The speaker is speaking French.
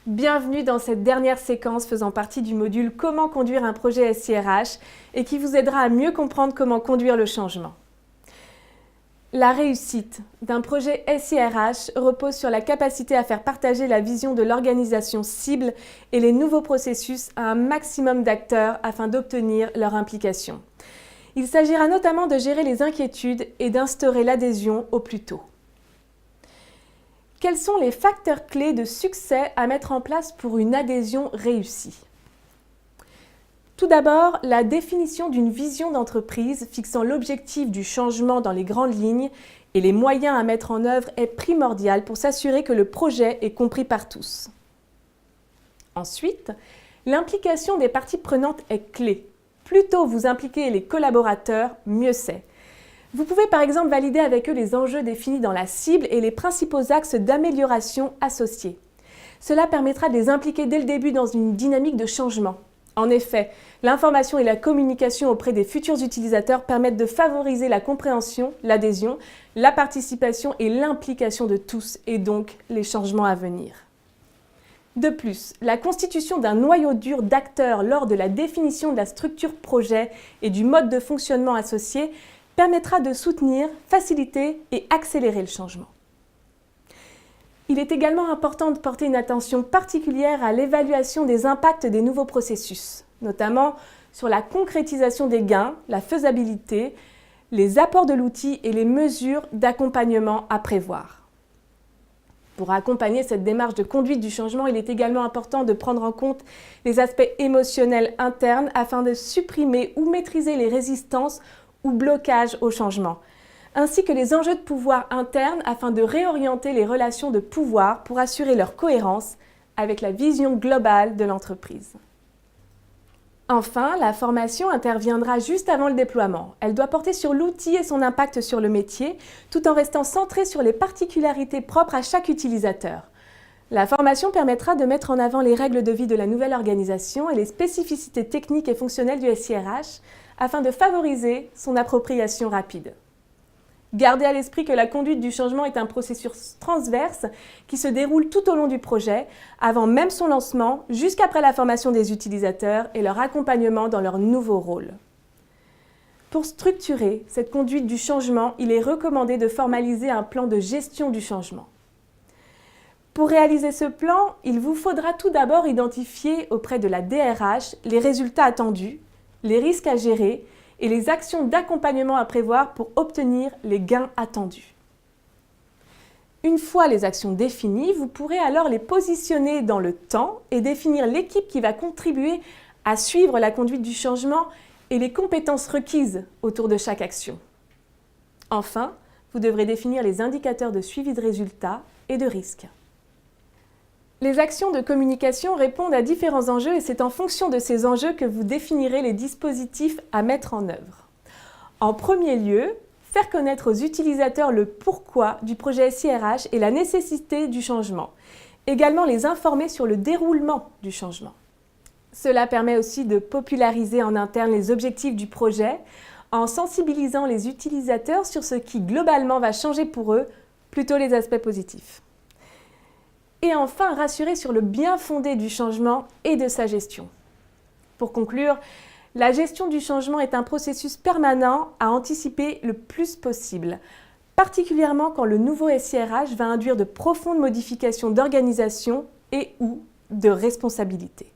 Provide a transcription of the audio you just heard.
Bienvenue dans cette dernière séquence faisant partie du module « Comment conduire un projet SIRH » et qui vous aidera à mieux comprendre comment conduire le changement. La réussite d'un projet SIRH repose sur la capacité à faire partager la vision de l'organisation cible et les nouveaux processus à un maximum d'acteurs afin d'obtenir leur implication. Il s'agira notamment de gérer les inquiétudes et d'instaurer l'adhésion au plus tôt. Quels sont les facteurs clés de succès à mettre en place pour une adhésion réussie? Tout d'abord, la définition d'une vision d'entreprise fixant l'objectif du changement dans les grandes lignes et les moyens à mettre en œuvre est primordiale pour s'assurer que le projet est compris par tous. Ensuite, l'implication des parties prenantes est clé. Plus tôt vous impliquez les collaborateurs, mieux c'est. Vous pouvez par exemple valider avec eux les enjeux définis dans la cible et les principaux axes d'amélioration associés. Cela permettra de les impliquer dès le début dans une dynamique de changement. En effet, l'information et la communication auprès des futurs utilisateurs permettent de favoriser la compréhension, l'adhésion, la participation et l'implication de tous et donc les changements à venir. De plus, la constitution d'un noyau dur d'acteurs lors de la définition de la structure projet et du mode de fonctionnement associé permettra de soutenir, faciliter et accélérer le changement. Il est également important de porter une attention particulière à l'évaluation des impacts des nouveaux processus, notamment sur la concrétisation des gains, la faisabilité, les apports de l'outil et les mesures d'accompagnement à prévoir. Pour accompagner cette démarche de conduite du changement, il est également important de prendre en compte les aspects émotionnels internes afin de supprimer ou maîtriser les résistances ou blocages au changement, ainsi que les enjeux de pouvoir interne afin de réorienter les relations de pouvoir pour assurer leur cohérence avec la vision globale de l'entreprise. Enfin, la formation interviendra juste avant le déploiement. Elle doit porter sur l'outil et son impact sur le métier, tout en restant centrée sur les particularités propres à chaque utilisateur. La formation permettra de mettre en avant les règles de vie de la nouvelle organisation et les spécificités techniques et fonctionnelles du SIRH afin de favoriser son appropriation rapide. Gardez à l'esprit que la conduite du changement est un processus transverse qui se déroule tout au long du projet, avant même son lancement, jusqu'après la formation des utilisateurs et leur accompagnement dans leur nouveau rôle. Pour structurer cette conduite du changement, il est recommandé de formaliser un plan de gestion du changement. Pour réaliser ce plan, il vous faudra tout d'abord identifier auprès de la DRH les résultats attendus, les risques à gérer et les actions d'accompagnement à prévoir pour obtenir les gains attendus. Une fois les actions définies, vous pourrez alors les positionner dans le temps et définir l'équipe qui va contribuer à suivre la conduite du changement et les compétences requises autour de chaque action. Enfin, vous devrez définir les indicateurs de suivi de résultats et de risques. Les actions de communication répondent à différents enjeux et c'est en fonction de ces enjeux que vous définirez les dispositifs à mettre en œuvre. En premier lieu, faire connaître aux utilisateurs le pourquoi du projet SIRH et la nécessité du changement. Également les informer sur le déroulement du changement. Cela permet aussi de populariser en interne les objectifs du projet en sensibilisant les utilisateurs sur ce qui globalement va changer pour eux, plutôt les aspects positifs. Et enfin, rassurer sur le bien fondé du changement et de sa gestion. Pour conclure, la gestion du changement est un processus permanent à anticiper le plus possible, particulièrement quand le nouveau SIRH va induire de profondes modifications d'organisation et ou de responsabilité.